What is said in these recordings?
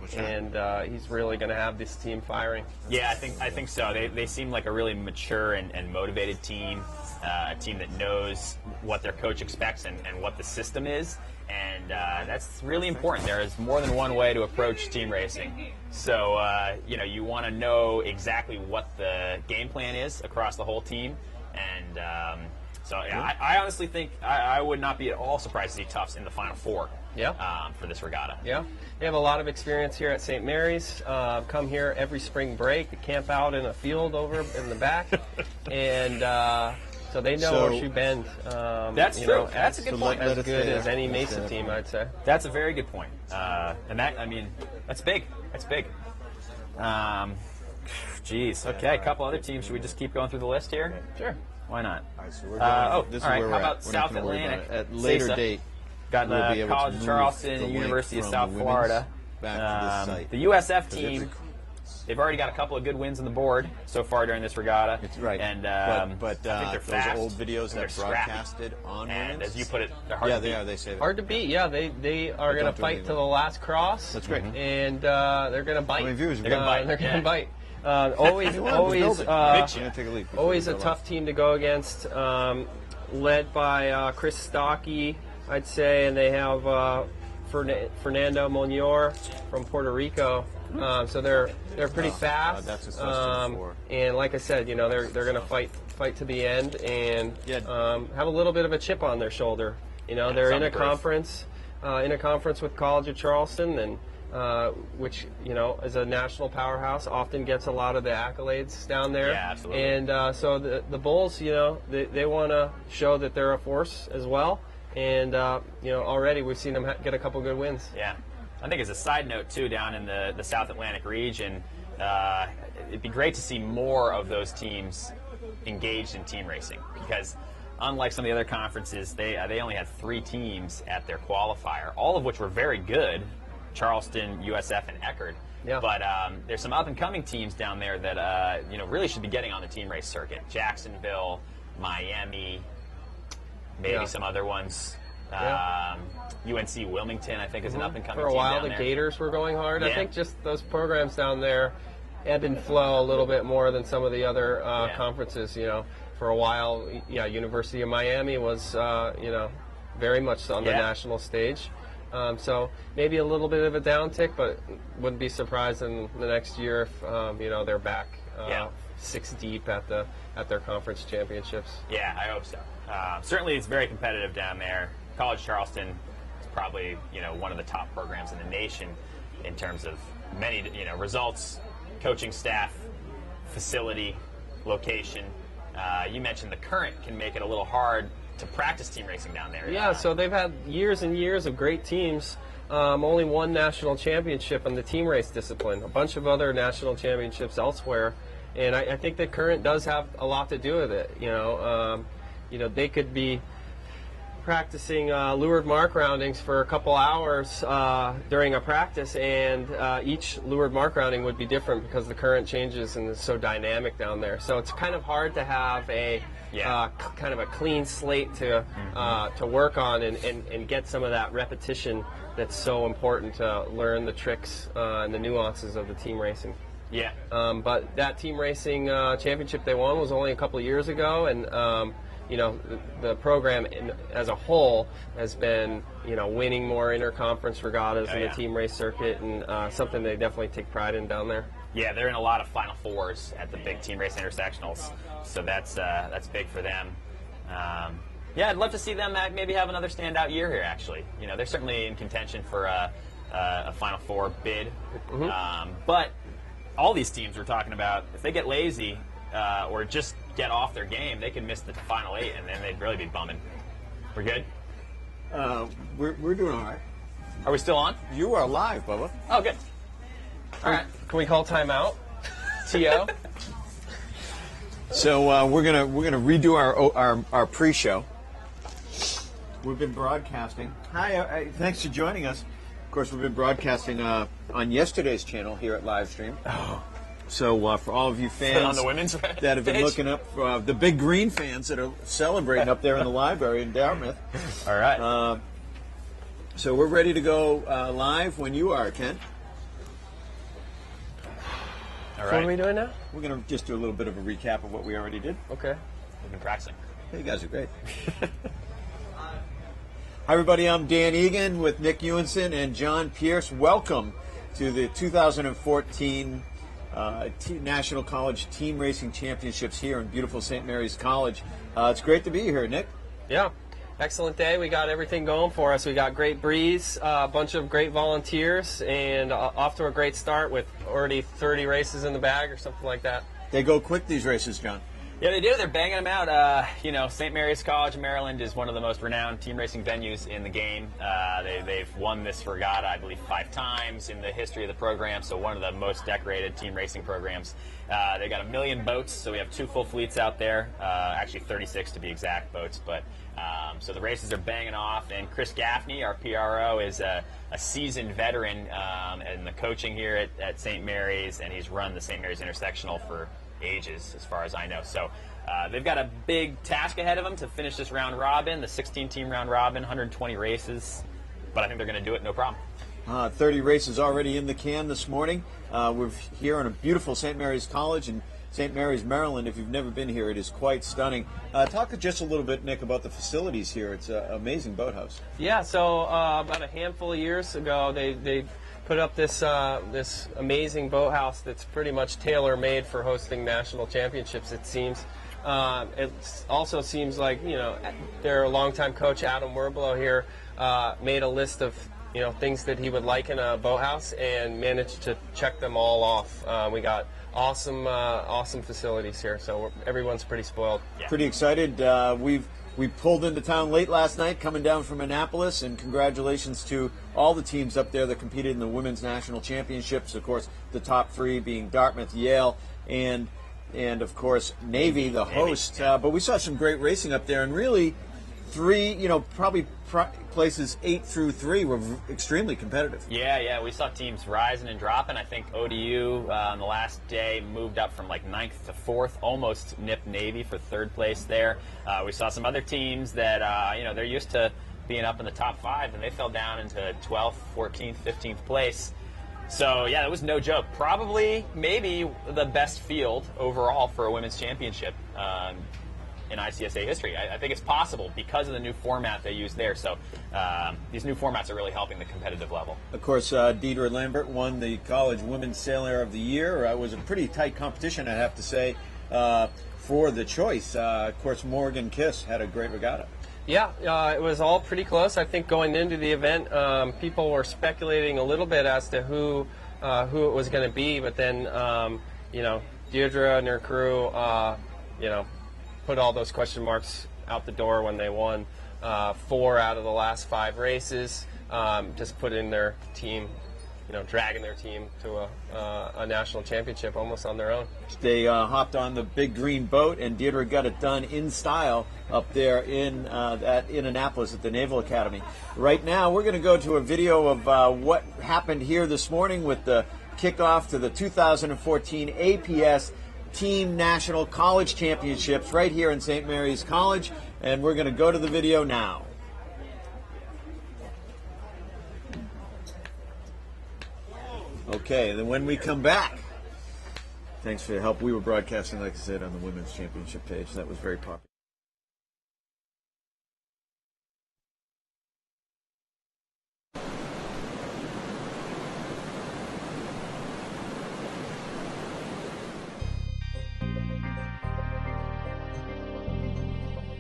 he's really going to have this team firing. Yeah, I think so. They seem like a really mature and motivated team, a team that knows what their coach expects and what the system is, and that's really important. There is more than one way to approach team racing, so you want to know exactly what the game plan is across the whole team, and I honestly think I would not be at all surprised to see Tufts in the Final Four. Yeah. For this regatta. Yeah. They have a lot of experience here at St. Mary's. Come here every spring break, camp out in a field over in the back, and so they know Horseshoe Bend. That's true. That's a good point. As good as any Mesa team, I'd say. That's a very good point. And that's big. That's big. Geez. Okay, a couple other teams. Should we just keep going through the list here? Sure. Why not? All right, so we're going, this is where we're How at. about We're South not gonna worry Atlantic? about it. At later date, got we'll be the able to College of move Charleston the and link University of from South the Florida. back to this site. The USF team, they've already got a couple of good wins on the board so far during this regatta. It's right. And but I think they're those fast. old videos They're that broadcasted on and women's, as you put it, they're hard yeah, to beat. they are. They say that. Hard to beat. Yeah, they are going to fight to the last cross. That's great. And they're going to bite. How many viewers? They're going to bite. They're going to bite. Always Take a leap. Always a tough team to go against. Led by Chris Stockey, I'd say, and they have Fernando Monor from Puerto Rico. So they're pretty fast. That's a question for. And like I said, they're going to fight to the end and have a little bit of a chip on their shoulder. They're in a conference with College of Charleston, and which is a national powerhouse, often gets a lot of the accolades down there. Yeah, absolutely. And so the Bulls, they want to show that they're a force as well. And already we've seen them get a couple good wins. Yeah, I think as a side note too, down in the South Atlantic region, it'd be great to see more of those teams engaged in team racing, because unlike some of the other conferences, they only had 3 teams at their qualifier, all of which were very good. Charleston, USF, and Eckerd. Yeah. But there's some up-and-coming teams down there that really should be getting on the team race circuit. Jacksonville, Miami, maybe some other ones. UNC Wilmington, I think, is an up-and-coming team. For a while, down the there. Gators were going hard. Yeah. I think just those programs down there ebb and flow a little bit more than some of the other conferences. For a while, University of Miami was, very much on the national stage. So maybe a little bit of a downtick, but wouldn't be surprised in the next year if they're back 6 deep at their conference championships. Yeah, I hope so. Certainly, it's very competitive down there. College Charleston is probably one of the top programs in the nation in terms of many results, coaching staff, facility, location. You mentioned the current can make it a little hard to practice team racing down there. Yeah, so they've had years and years of great teams. Only one national championship in the team race discipline. A bunch of other national championships elsewhere, and I think that current does have a lot to do with it. They could be practicing leeward mark roundings for a couple hours during a practice, and each leeward mark rounding would be different because the current changes and it's so dynamic down there. So it's kind of hard to have a kind of a clean slate to work on and get some of that repetition that's so important to learn the tricks and the nuances of the team racing. Yeah. But that team racing championship they won was only a couple of years ago, and the program as a whole has been winning more interconference regattas in the team race circuit, and something they definitely take pride in down there. Yeah, they're in a lot of Final Fours at the big team race intersectionals, so that's big for them. I'd love to see them maybe have another standout year here. Actually, they're certainly in contention for a Final Four bid. But all these teams we're talking about, if they get lazy or just get off their game, they could miss the Final 8, and then they'd really be bumming. We're good? We're doing all right. Are we still on? You are live, Bubba. Oh, good. All right. Can we call timeout? T.O.? So we're gonna redo our pre-show. We've been broadcasting. Hi, thanks for joining us. Of course, we've been broadcasting on yesterday's channel here at Livestream. Oh. So for all of you fans on the women's that have been looking up, the Big Green fans that are celebrating up there in the library in Dartmouth. All right. So we're ready to go live when you are, Ken. All So what right. are we doing now? We're going to just do a little bit of a recap of what we already did. Okay. We've been practicing. Hey, you guys are great. Hi, everybody. I'm Dan Egan with Nick Ewenson and John Pierce. Welcome to the 2014 National College Team Racing Championships here in beautiful St. Mary's College. It's great to be here, Nick. Yeah. Excellent day. We got everything going for us. We got great breeze, a bunch of great volunteers, and off to a great start with already 30 races in the bag or something like that. They go quick, these races, John. Yeah, they do. They're banging them out. St. Mary's College, Maryland is one of the most renowned team racing venues in the game. They've won this regatta, I believe, 5 times in the history of the program, so one of the most decorated team racing programs. They've got 1 million boats, so we have 2 full fleets out there, actually 36 to be exact boats. But so the races are banging off, and Chris Gaffney, our PRO, is a seasoned veteran in the coaching here at St. Mary's, and he's run the St. Mary's Intersectional for ages, as far as I know. So they've got a big task ahead of them to finish this round robin, the 16-team round robin, 120 races. But I think they're going to do it no problem. 30 races already in the can this morning. We're here in a beautiful St. Mary's College in St. Mary's, Maryland. If you've never been here, it is quite stunning. Talk just a little bit, Nick, about the facilities here. It's an amazing boathouse. Yeah, so about a handful of years ago, they put up this this amazing boathouse that's pretty much tailor-made for hosting national championships, it seems. It also seems like, their longtime coach, Adam Werblow here, made a list of things that he would like in a boathouse and managed to check them all off. We got awesome facilities here, so everyone's pretty spoiled. Yeah. Pretty excited. We pulled into town late last night, coming down from Annapolis, and congratulations to all the teams up there that competed in the Women's National Championships. Of course, the top 3 being Dartmouth, Yale, and of course Navy, the host. But we saw some great racing up there, and really 3, probably places 8 through 3 were extremely competitive. Yeah, we saw teams rising and dropping. I think ODU on the last day moved up from like 9th to 4th, almost nipped Navy for 3rd place there. We saw some other teams that, they're used to being up in the top 5, and they fell down into 12th, 14th, 15th place. So, yeah, that was no joke. Probably, maybe the best field overall for a women's championship in ICSA history. I think it's possible because of the new format they use there. So these new formats are really helping the competitive level. Of course, Deidre Lambert won the College Women's Sailor of the Year. It was a pretty tight competition, I have to say, for the choice. Of course, Morgan Kiss had a great regatta. Yeah, it was all pretty close. I think going into the event, people were speculating a little bit as to who it was going to be, but then, Deirdre and her crew, put all those question marks out the door when they won 4 out of the last 5 races. Just putting their team, dragging their team to a national championship almost on their own. They hopped on the big green boat, and Deirdre got it done in style up there in Annapolis at the Naval Academy. Right now, we're going to go to a video of what happened here this morning with the kickoff to the 2014 APS Team National College Championships right here in St. Mary's College, and we're going to go to the video now. Okay, then when we come back, thanks for your help. We were broadcasting, like I said, on the Women's Championship page. That was very popular.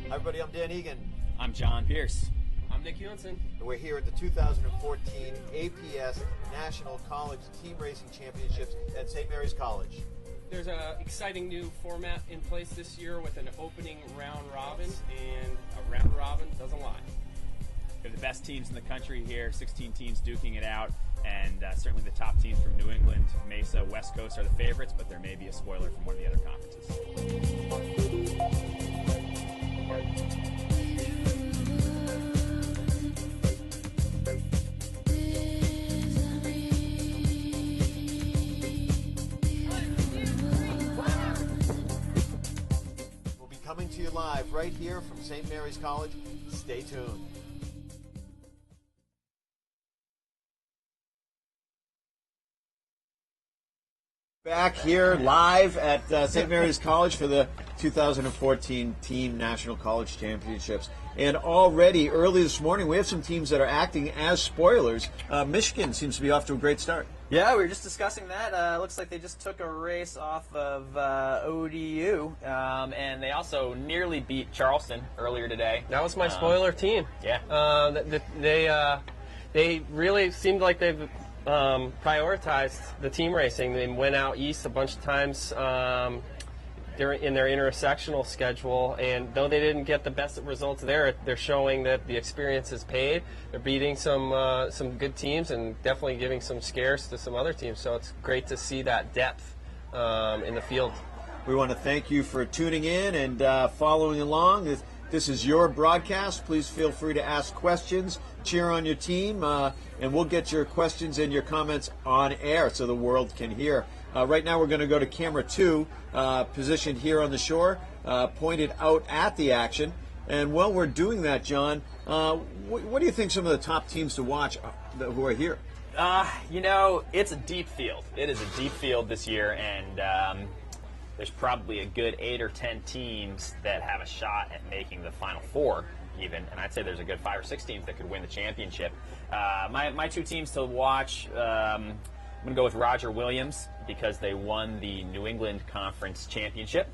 Hi, everybody. I'm Dan Egan. I'm John Pierce. I'm Nick Ewenson. And we're here at the 2014 APS National College Team Racing Championships at St. Mary's College. There's an exciting new format in place this year with an opening round robin, and a round robin doesn't lie. They're the best teams in the country here, 16 teams duking it out, and certainly the top teams from New England, Mesa, West Coast are the favorites, but there may be a spoiler from one of the other conferences. We'll be coming to you live right here from St. Mary's College. Stay tuned. Back here live at St. Mary's College for the 2014 Team National College Championships. And already early this morning, we have some teams that are acting as spoilers. Michigan seems to be off to a great start. Yeah, we were just discussing that. Looks like they just took a race off of ODU, and they also nearly beat Charleston earlier today. That was my spoiler team. Yeah. They really seemed like they've prioritized the team racing. They went out east a bunch of times in their intersectional schedule, and though they didn't get the best results there, they're showing that the experience is paid. They're beating some good teams and definitely giving some scares to some other teams. So it's great to see that depth in the field. We want to thank you for tuning in and following along. This is your broadcast. Please feel free to ask questions, cheer on your team, and we'll get your questions and your comments on air so the world can hear. Right now we're going to go to camera 2, positioned here on the shore, pointed out at the action. And while we're doing that, John, what do you think some of the top teams to watch who are here? It's a deep field. It is a deep field this year, and there's probably a good 8 or 10 teams that have a shot at making the Final Four, even. And I'd say there's a good 5 or 6 teams that could win the championship. My 2 teams to watch, I'm going to go with Roger Williams because they won the New England Conference Championship.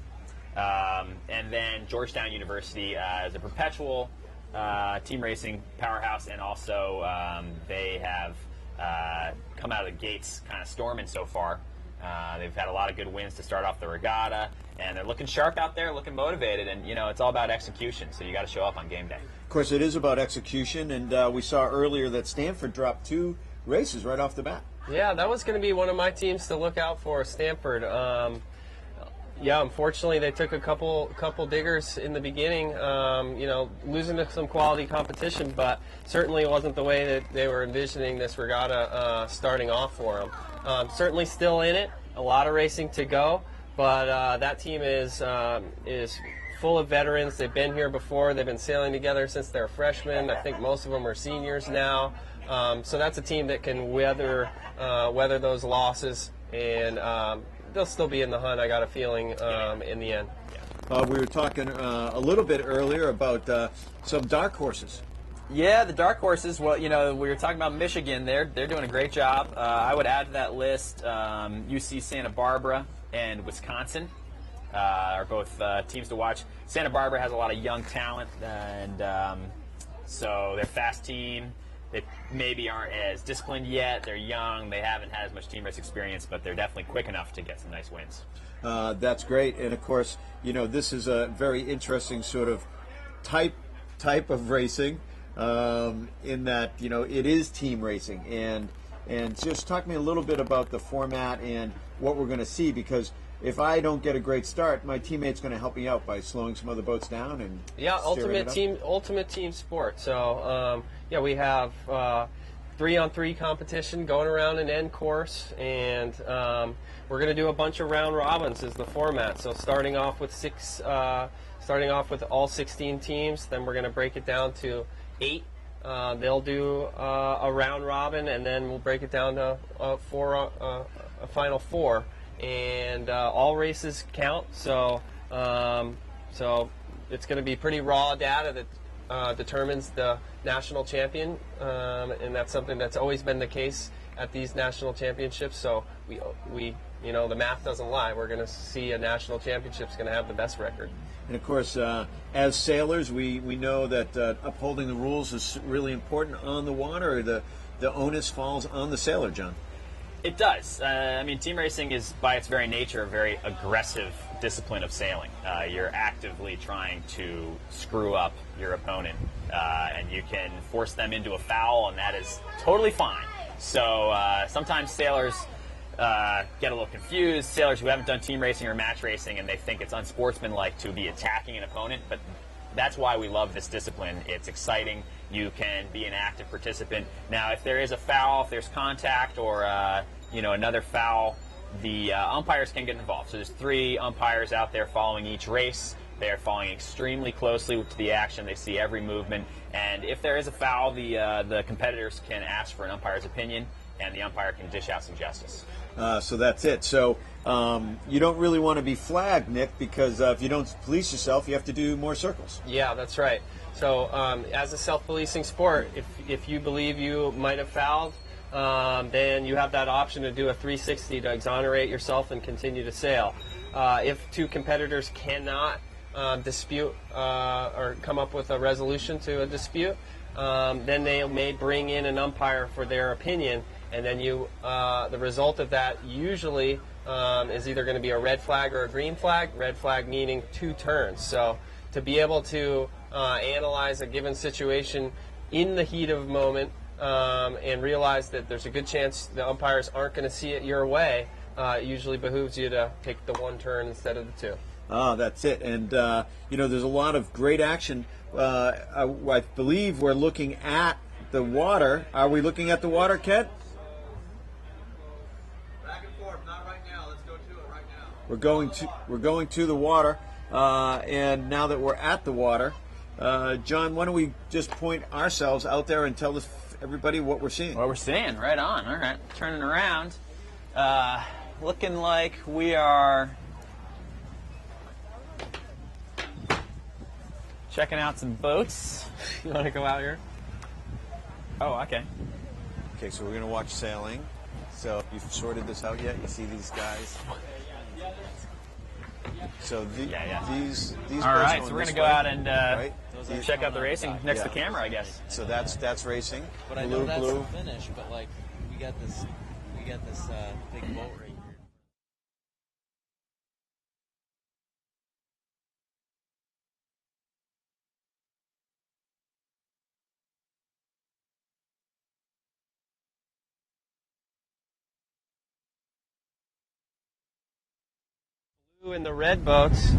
And then Georgetown University is a perpetual team racing powerhouse, and also they have come out of the gates kind of storming so far. They've had a lot of good wins to start off the regatta, and they're looking sharp out there, looking motivated, and it's all about execution, so you got to show up on game day. Of course, it is about execution, and we saw earlier that Stanford dropped 2 races right off the bat. Yeah, that was going to be one of my teams to look out for, Stanford. Unfortunately, they took a couple diggers in the beginning, losing to some quality competition, but certainly wasn't the way that they were envisioning this regatta starting off for them. Certainly still in it, a lot of racing to go, but that team is full of veterans. They've been here before. They've been sailing together since they're freshmen. I think most of them are seniors now. So that's a team that can weather those losses, and they'll still be in the hunt, I got a feeling, in the end. We were talking a little bit earlier about some dark horses. Yeah, the dark horses. Well, we were talking about Michigan. They're doing a great job. I would add to that list UC Santa Barbara and Wisconsin are both teams to watch. Santa Barbara has a lot of young talent, and so they're a fast team. They maybe aren't as disciplined yet. They're young. They haven't had as much team race experience, but they're definitely quick enough to get some nice wins. That's great. And, of course, this is a very interesting sort of type of racing in that, it is team racing. And just talk to me a little bit about the format and what we're going to see, because if I don't get a great start, my teammate's going to help me out by slowing some other boats down and ultimate team sport. So we have 3-on-3 competition going around an end course, and we're going to do a bunch of round robins is the format. So starting off with all 16 teams, then we're going to break it down to 8. They'll do a round robin, and then we'll break it down to a final 4. And all races count, so it's going to be pretty raw data that determines the national champion, and that's something that's always been the case at these national championships. So we the math doesn't lie. We're going to see a national championship's going to have the best record. And of course, as sailors, we know that upholding the rules is really important on the water. The onus falls on the sailor, John. It does. Team racing is, by its very nature, a very aggressive discipline of sailing. You're actively trying to screw up your opponent, and you can force them into a foul, and that is totally fine. So sometimes sailors get a little confused, sailors who haven't done team racing or match racing, and they think it's unsportsmanlike to be attacking an opponent, but that's why we love this discipline. It's exciting. You can be an active participant. Now, if there is a foul, if there's contact or another foul, the umpires can get involved. So there's 3 umpires out there following each race. They are following extremely closely to the action. They see every movement. And if there is a foul, the competitors can ask for an umpire's opinion. and the umpire can dish out some justice. So that's it. So you don't really want to be flagged, Nick, because if you don't police yourself, you have to do more circles. Yeah, that's right. So as a self-policing sport, if you believe you might have fouled, then you have that option to do a 360 to exonerate yourself and continue to sail. If two competitors cannot dispute or come up with a resolution to a dispute, then they may bring in an umpire for their opinion, and then the result of that usually is either going to be a red flag or a green flag. Red flag meaning 2 turns. So to be able to analyze a given situation in the heat of the moment and realize that there's a good chance the umpires aren't going to see it your way, it usually behooves you to take the 1 turn instead of the 2. Oh, that's it. And, there's a lot of great action. I believe we're looking at the water. Are we looking at the water, Ket? Back and forth, not right now. Let's go to it right now. We're going to the water. And now that we're at the water, John, why don't we just point ourselves out there and tell everybody what we're seeing? What we're seeing, right on. All right, turning around. Looking like we are checking out some boats. You want to go out here? Oh, okay. Okay, so we're going to watch sailing. So if you've sorted this out yet, you see these guys. So these All right, so we're going to go out and right? check out the racing next to Yeah. the camera, I guess. So that's racing. But I know that's the finish. But like, we got this big boat right here. Blue and the red boats.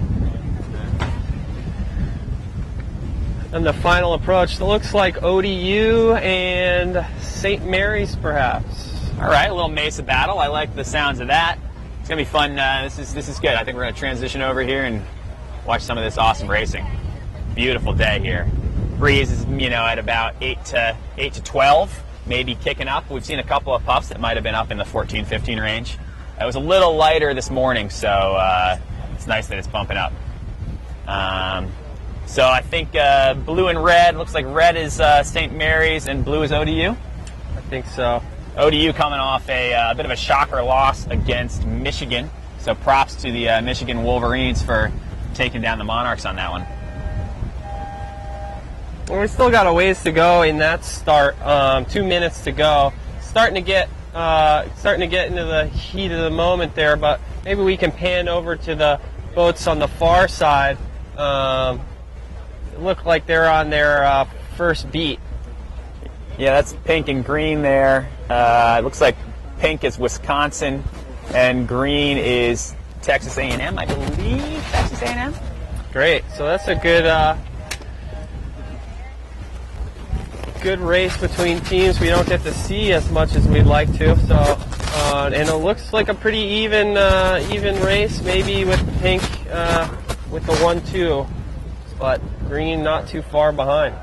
And the final approach, it looks like ODU and St. Mary's, perhaps. All right, a little Mesa battle. I like the sounds of that. It's gonna be fun. This is good. I think we're gonna transition over here and watch some of this awesome racing. Beautiful day here. Breeze is at about 8 to 12, maybe kicking up. We've seen a couple of puffs that might have been up in the 14, 15 range. It was a little lighter this morning, so it's nice that it's bumping up. So I think blue and red, looks like red is St. Mary's and blue is ODU. I think so. ODU coming off a bit of a shocker loss against Michigan. So props to the Michigan Wolverines for taking down the Monarchs on that one. Well, we still got a ways to go in that start. 2 minutes to go. Starting to get into the heat of the moment there, but maybe we can pan over to the boats on the far side. It looked like they're on their first beat. Yeah, that's pink and green there. It looks like pink is Wisconsin and green is Texas A&M, I believe. Texas A&M. Great. So that's a good race between teams. We don't get to see as much as we'd like to. So, and it looks like a pretty even race, maybe with the pink with the 1-2, but green not too far behind.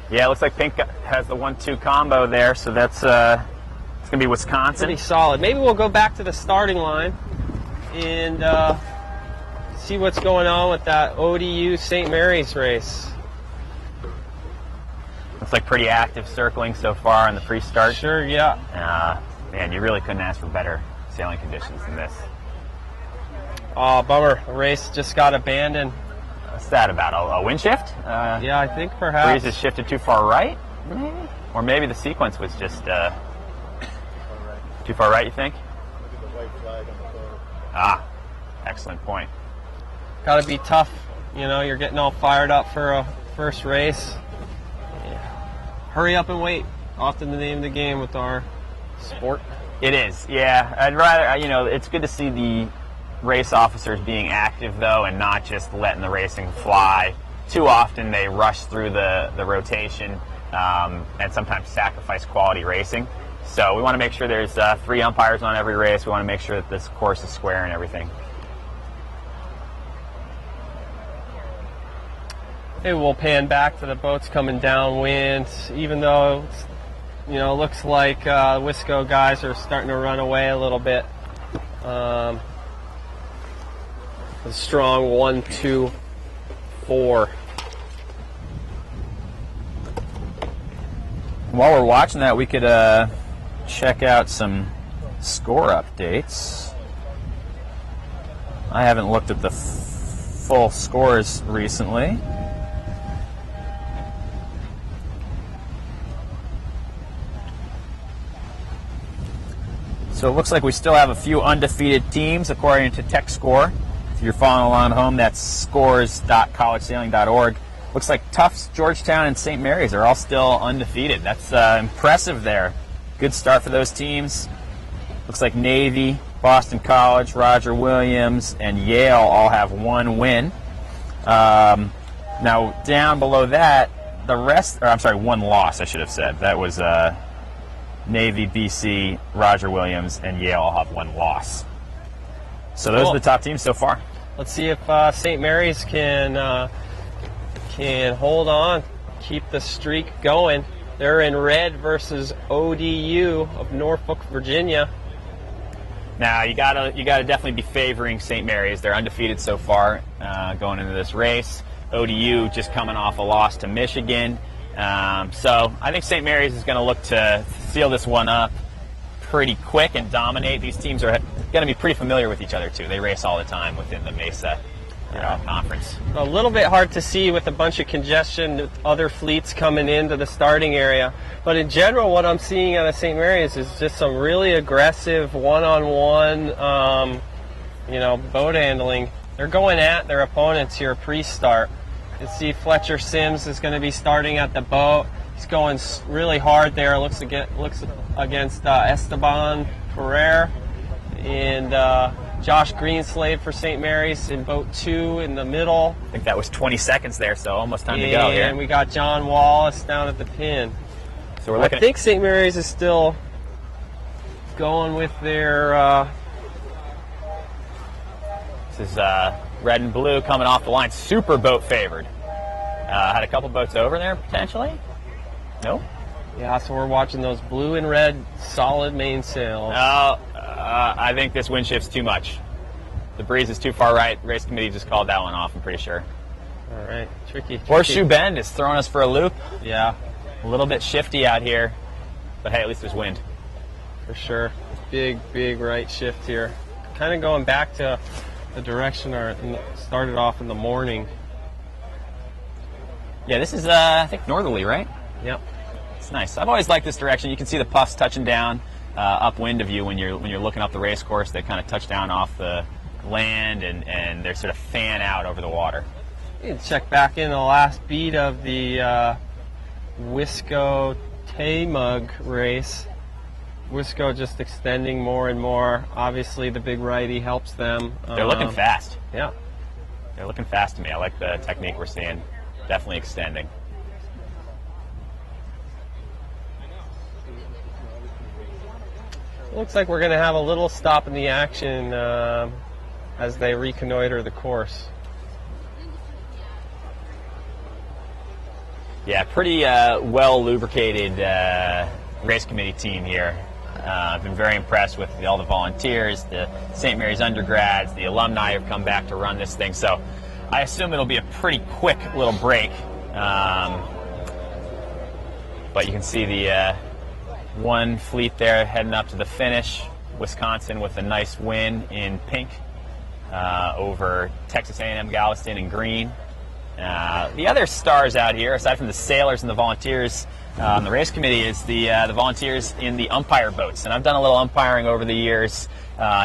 Yeah, it looks like pink has the 1-2 combo there, so that's it's gonna be Wisconsin. Pretty solid. Maybe we'll go back to the starting line and see what's going on with that ODU St. Mary's race. Looks like pretty active circling so far in the pre-start. Sure, yeah. Man, you really couldn't ask for better sailing conditions than this. Oh, bummer. The race just got abandoned. What's that about? A wind shift? Yeah, I think perhaps. Breeze has shifted too far right, maybe? Or maybe the sequence was just too far right, you think? Ah, excellent point. Got to be tough. You're getting all fired up for a first race. Yeah. Hurry up and wait. Often the name of the game with our sport. It is, yeah. I'd rather, it's good to see the race officers being active, though, and not just letting the racing fly. Too often they rush through the rotation and sometimes sacrifice quality racing. So we want to make sure there's 3 umpires on every race. We want to make sure that this course is square and everything. Maybe we'll pan back to the boats coming downwind, even though looks like Wisco guys are starting to run away a little bit. A strong 1, 2, 4. While we're watching that, we could check out some score updates. I haven't looked at the full scores recently. So it looks like we still have a few undefeated teams according to TechScore. If you're following along at home, that's scores.collegesailing.org. Looks like Tufts, Georgetown, and St. Mary's are all still undefeated. That's impressive there. Good start for those teams. Looks like Navy, Boston College, Roger Williams, and Yale all have 1 win. Now, down below that, the rest, or I'm sorry, 1 loss, I should have said. That was Navy, BC, Roger Williams, and Yale all have 1 loss. So those are the top teams so far. Let's see if St. Mary's can hold on, keep the streak going. They're in red versus ODU of Norfolk, Virginia. Now you gotta definitely be favoring St. Mary's. They're undefeated so far going into this race. ODU just coming off a loss to Michigan. So I think St. Mary's is going to look to seal this one up pretty quick and dominate. These teams are going to be pretty familiar with each other too. They race all the time within the Mesa conference. A little bit hard to see with a bunch of congestion, other fleets coming into the starting area. But in general, what I'm seeing out of St. Mary's is just some really aggressive one-on-one, boat handling. They're going at their opponents here pre-start. You can see Fletcher Sims is going to be starting at the boat. He's going really hard there. Looks against Esteban Ferrer and Josh Greenslade for St. Mary's in boat 2 in the middle. I think that was 20 seconds there, so almost time to go here. And we got John Wallace down at the pin. So we're looking. I think St. Mary's is still going with their. This is red and blue coming off the line. Super boat favored. Had a couple boats over there potentially. Nope. Yeah, so we're watching those blue and red solid mainsails. I think this wind shift's too much. The breeze is too far right. Race committee just called that one off, I'm pretty sure. All right, tricky. Horseshoe Bend is throwing us for a loop. Yeah. A little bit shifty out here, but hey, at least there's wind. For sure. Big right shift here. Kind of going back to the direction started off in the morning. Yeah, this is, I think, northerly, right? Yep. It's nice. I've always liked this direction. You can see the puffs touching down upwind of you when you're looking up the race course. They kind of touch down off the land and they're sort of fan out over the water. You can check back in the last beat of the Wisco Taymug race. Wisco just extending more and more. Obviously, the big righty helps them. They're looking fast. Yeah. They're looking fast to me. I like the technique we're seeing. Definitely extending. Looks like we're going to have a little stop in the action as they reconnoiter the course. Yeah, pretty well lubricated race committee team here. I've been very impressed with all the volunteers, the St. Mary's undergrads, the alumni who've come back to run this thing. So I assume it'll be a pretty quick little break. But you can see the one fleet there heading up to the finish. Wisconsin with a nice win in pink over Texas A&M Galveston in green. The other stars out here, aside from the sailors and the volunteers on the race committee, is the volunteers in the umpire boats. And I've done a little umpiring over the years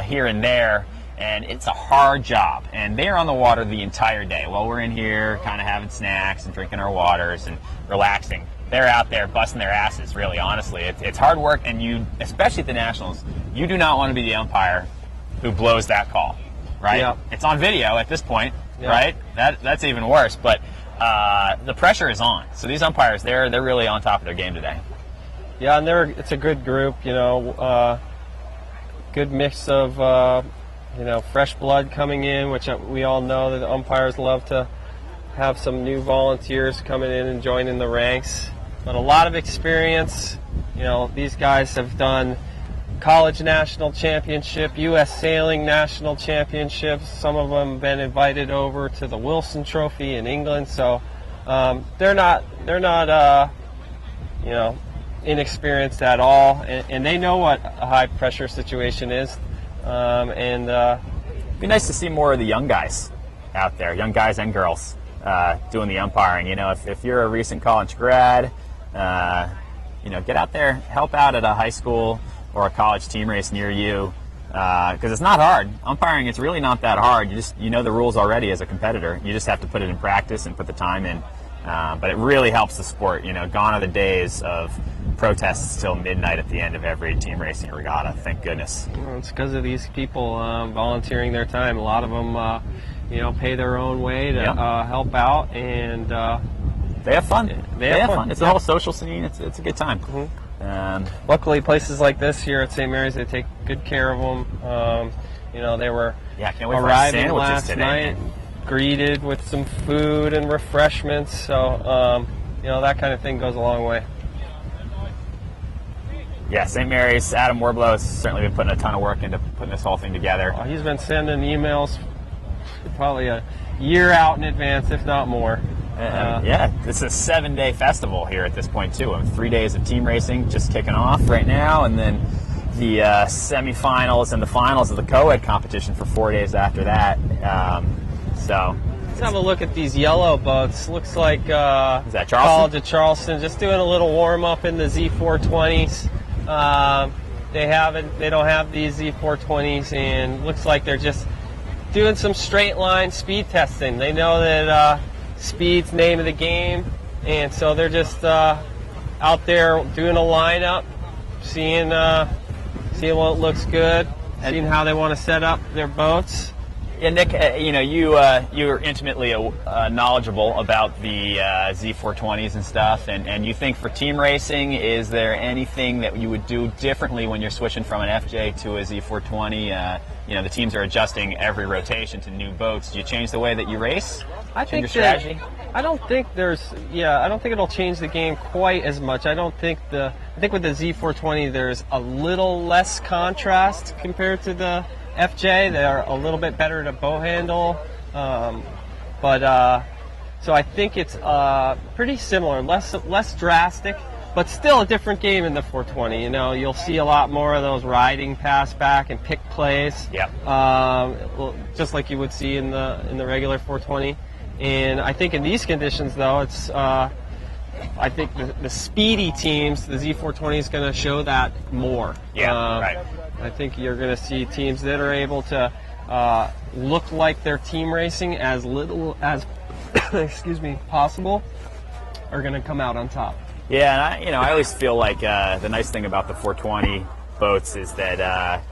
here and there, and it's a hard job. And they're on the water the entire day. While we're in here kind of having snacks and drinking our waters and relaxing, they're out there busting their asses, really, honestly. It's hard work, and you, especially at the Nationals, you do not want to be the umpire who blows that call, right? Yeah. It's on video at this point, yeah. Right? That's even worse, but the pressure is on. So these umpires, they're really on top of their game today. Yeah, and it's a good group, good mix of, fresh blood coming in, which we all know that the umpires love to have some new volunteers coming in and joining the ranks. But a lot of experience. You know, these guys have done college national championship, U.S. sailing national championships. Some of them have been invited over to the Wilson Trophy in England. So they're not you know, inexperienced at all, and they know what a high pressure situation is. It'd be nice to see more of the young guys out there, young guys and girls, doing the umpiring. You know, if you're a recent college grad, you know, get out there, help out at a high school or a college team race near you, because it's not hard. Umpiring, it's really not that hard. You know the rules already as a competitor. You just have to put it in practice and put the time in. But it really helps the sport. You know, gone are the days of protests till midnight at the end of every team racing regatta. Thank goodness. Well, it's because of these people volunteering their time. A lot of them, you know, pay their own way to help out, and they have fun. They have fun. It's a whole social scene. It's a good time. Luckily, places like this here at St. Mary's, they take good care of them. You know, they were arriving last night, greeted with some food and refreshments. So, you know, that kind of thing goes a long way. Yeah, St. Mary's, Adam Warblow has certainly been putting a ton of work into putting this whole thing together. He's been sending emails probably a year out in advance, if not more. Yeah, it's a 7-day festival here at this point, too. 3 days of team racing just kicking off right now, and then the semifinals and the finals of the co-ed competition for 4 days after that. So let's have a look at these yellow boats. Looks like is that Charleston? College of Charleston, just doing a little warm-up in the Z420s. They don't have these Z420s, and looks like they're just doing some straight line speed testing. They know that speed's name of the game, and so they're just out there doing a lineup, seeing what looks good, seeing how they want to set up their boats. Yeah, Nick, you know, you're intimately knowledgeable about the Z420s and stuff, and you think for team racing, is there anything that you would do differently when you're switching from an FJ to a Z420? You know, the teams are adjusting every rotation to new boats. Do you change the way that you race? I think your strategy? I don't think it'll change the game quite as much. I think with the Z420 there's a little less contrast compared to the FJ. They're a little bit better to bow handle, so I think it's pretty similar, less drastic, but still a different game in the 420. You know, you'll see a lot more of those riding pass back and pick plays. Yep. Just like you would see in the regular 420. And I think in these conditions, though, it's I think the speedy teams, the Z420 is going to show that more. Yeah, right. I think you're going to see teams that are able to look like they're team racing as little as possible are going to come out on top. Yeah, and I always feel like the nice thing about the 420 boats is that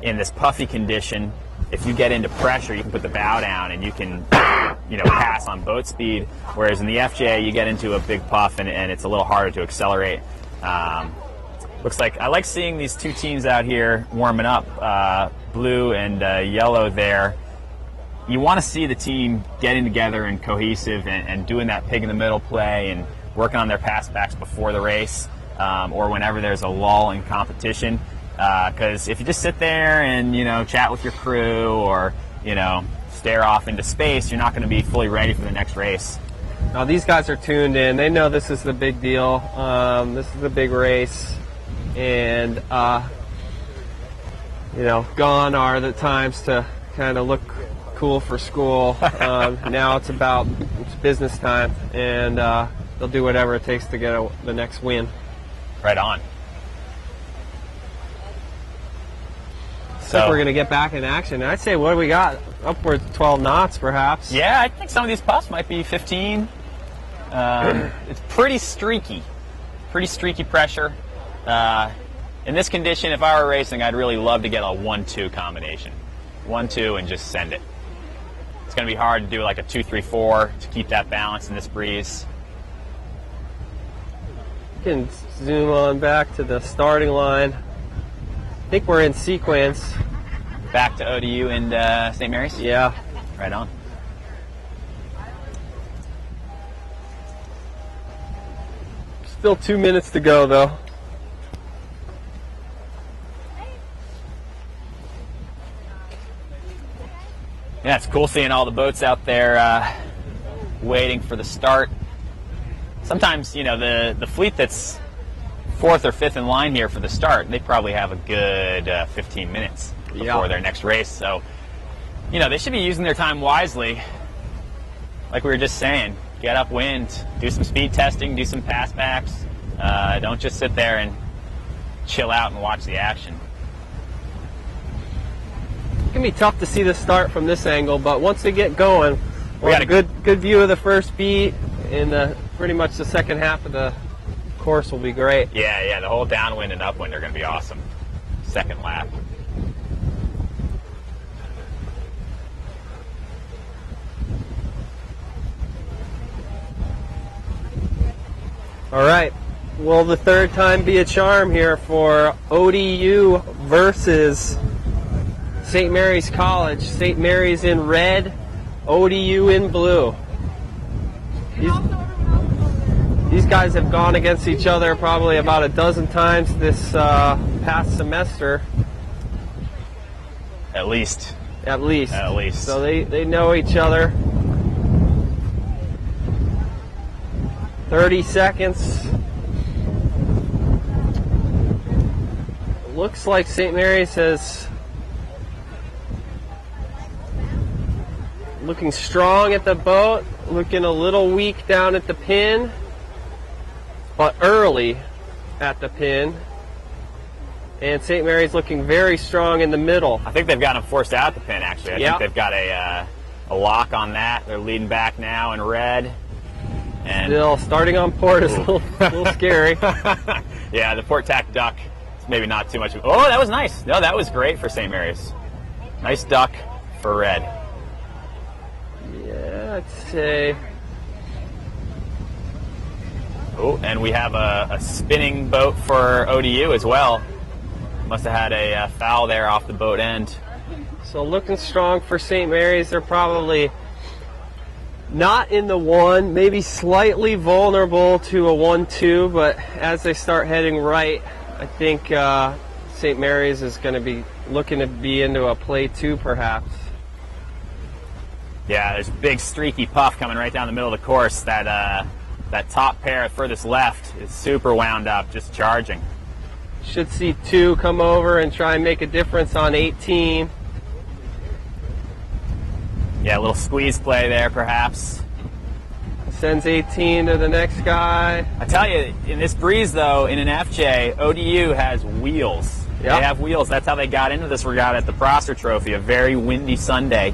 in this puffy condition, if you get into pressure, you can put the bow down and you can, pass on boat speed. Whereas in the FJ, you get into a big puff and it's a little harder to accelerate. Looks like I like seeing these two teams out here warming up, blue and yellow there. You want to see the team getting together and cohesive and doing that pig in the middle play and working on their pass backs before the race or whenever there's a lull in competition. Because if you just sit there and chat with your crew or stare off into space, you're not going to be fully ready for the next race. Now these guys are tuned in. They know this is the big deal. This is the big race. And, gone are the times to kind of look cool for school. Now it's business time, and they'll do whatever it takes to get the next win. Right on. So I think we're going to get back in action. I'd say, what do we got? Upwards of 12 knots, perhaps. Yeah, I think some of these puffs might be 15. It's pretty streaky pressure. In this condition, if I were racing, I'd really love to get a 1-2 combination. 1-2 and just send it. It's going to be hard to do like a 2-3-4 to keep that balance in this breeze. You can zoom on back to the starting line. I think we're in sequence. Back to ODU and St. Mary's? Yeah. Right on. Still 2 minutes to go, though. Yeah, it's cool seeing all the boats out there waiting for the start. Sometimes, you know, the fleet that's 4th or 5th in line here for the start, they probably have a good 15 minutes before their next race. So, you know, they should be using their time wisely. Like we were just saying, get upwind, do some speed testing, do some pass backs. Don't just sit there and chill out and watch the action. It can be tough to see the start from this angle, but once they get going, we got a good view of the first beat, and pretty much the second half of the course will be great. Yeah, the whole downwind and upwind are going to be awesome. Second lap. All right. Will the third time be a charm here for ODU versus St. Mary's College? St. Mary's in red, ODU in blue. These guys have gone against each other probably about a dozen times this past semester. At least. At least. So they know each other. 30 seconds. Looks like St. Mary's has looking strong at the boat, looking a little weak down at the pin, but early at the pin. And St. Mary's looking very strong in the middle. I think they've got them forced out the pin, actually. I think they've got a lock on that. They're leading back now in red. And still, starting on port is a little scary. Yeah, the port tack duck is maybe not too much. Oh, that was nice. No, that was great for St. Mary's. Nice duck for red. Yeah, I'd say. Oh, and we have a spinning boat for ODU as well. Must have had a foul there off the boat end. So looking strong for St. Mary's. They're probably not in the one, maybe slightly vulnerable to a 1-2, but as they start heading right, I think St. Mary's is going to be looking to be into a play 2 perhaps. Yeah, there's a big streaky puff coming right down the middle of the course. That top pair furthest left is super wound up, just charging. Should see 2 come over and try and make a difference on 18. Yeah, a little squeeze play there, perhaps. Sends 18 to the next guy. I tell you, in this breeze, though, in an FJ, ODU has wheels. Yep. They have wheels. That's how they got into this regatta at the Prosser Trophy, a very windy Sunday.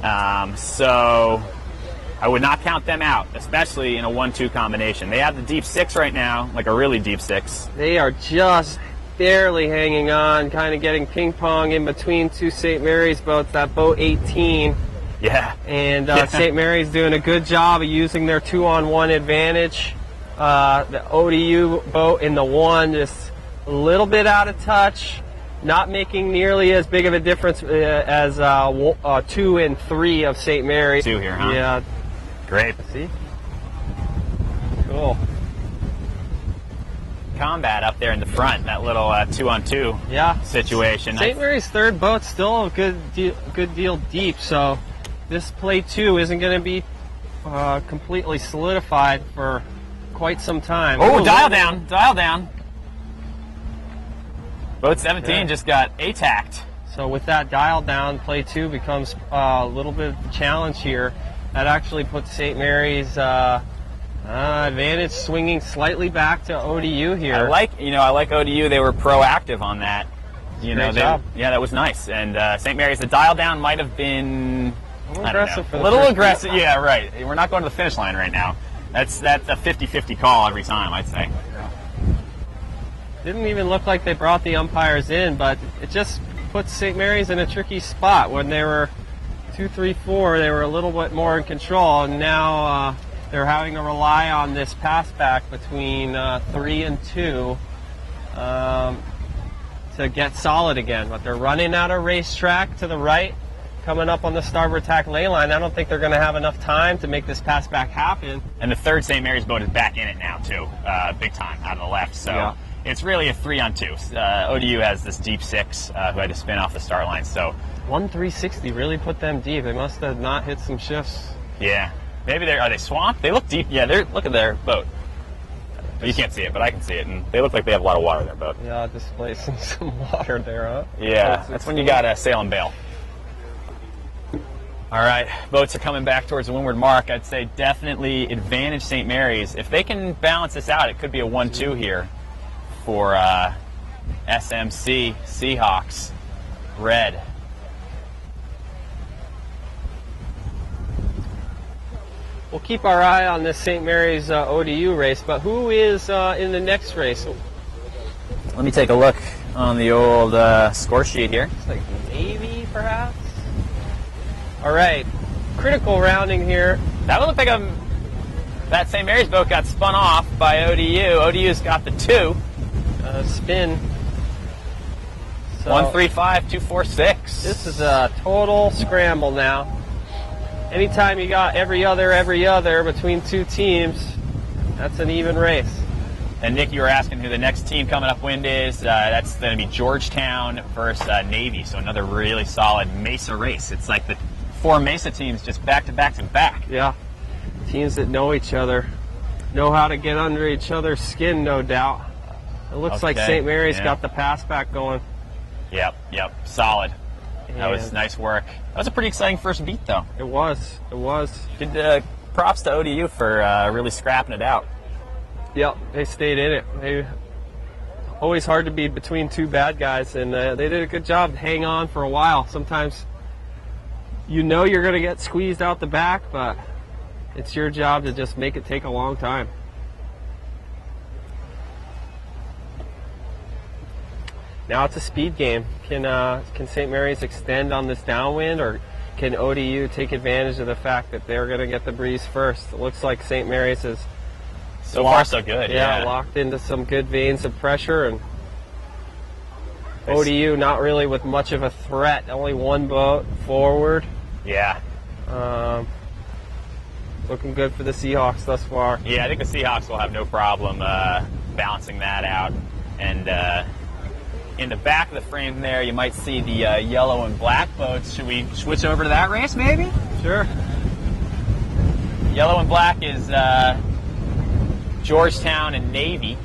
So I would not count them out, especially in a 1-2 combination. They have the deep 6 right now, like a really deep 6. They are just barely hanging on, kind of getting ping-pong in between 2 St. Mary's boats, that boat 18. Yeah. And St. Mary's doing a good job of using their 2-on-1 advantage. The ODU boat in the 1 just a little bit out of touch, not making nearly as big of a difference as 2 and 3 of St. Mary's. 2 here, huh? Yeah. Great. See? Cool. Combat up there in the front, that little 2-on-2 situation. St. Mary's third boat's still a good deal deep, so this play 2 isn't going to be completely solidified for quite some time. Oh, dial down. Boat 17 just got ATAC'd. So with that dial down, play 2 becomes a little bit of a challenge here. That actually puts St. Mary's advantage swinging slightly back to ODU here. I like ODU. They were proactive on that. Great job. Yeah, that was nice. And St. Mary's, the dial down might have been aggressive. A little aggressive. Yeah, right. We're not going to the finish line right now. That's a 50-50 call every time, I'd say. Didn't even look like they brought the umpires in, but it just puts St. Mary's in a tricky spot. When they were 2, 3, 4, they were a little bit more in control, and now they're having to rely on this pass back between 3 and 2 to get solid again. But they're running out of racetrack to the right, coming up on the starboard tack ley line. I don't think they're going to have enough time to make this pass back happen. And the third St. Mary's boat is back in it now, too, big time, out of the left. So Yeah. it's really a 3-on-2. ODU has this deep 6 who had to spin off the start line. So 1-360 really put them deep. They must have not hit some shifts. yeah, maybe are they swamped? They look deep. Yeah, look at their boat. You can't see it, but I can see it, and they look like they have a lot of water in their boat. Yeah, displacing some water there, huh? Yeah, that's when you got to sail and bail. All right, boats are coming back towards the windward mark. I'd say definitely advantage St. Mary's. If they can balance this out, it could be a 1-2 here for SMC Seahawks Red. We'll keep our eye on this St. Mary's ODU race, but who is in the next race? Let me take a look on the old score sheet here. It's like Navy, perhaps? All right, critical rounding here. That would look like that St. Mary's boat got spun off by ODU. ODU's got the 2. Spin. So 135-246. this is a total scramble now. Anytime you got every other between two teams, that's an even race. And Nick, you were asking who the next team coming upwind is. That's going to be Georgetown versus Navy, so another really solid Mesa race. It's like the 4 Mesa teams just back to back to back. Yeah, teams that know each other, know how to get under each other's skin, no doubt. It looks like Okay, St. Mary's yeah. got the pass back going. Yep, solid. That was And nice work. That was a pretty exciting first beat, though. It was. Good props to ODU for really scrapping it out. Yep, they stayed in it. They always hard to be between two bad guys, and they did a good job to hang on for a while. Sometimes you know you're going to get squeezed out the back, but it's your job to just make it take a long time. Now it's a speed game. Can St. Mary's extend on this downwind, or can ODU take advantage of the fact that they're going to get the breeze first? It looks like St. Mary's is So far, so good. Yeah. locked into some good veins of pressure, and ODU not really with much of a threat. Only one boat forward. Yeah. Looking good for the Seahawks thus far. Yeah, I think the Seahawks will have no problem balancing that out. And in the back of the frame there, you might see the yellow and black boats. Should we switch over to that race, maybe? Sure. Yellow and black is Georgetown and Navy.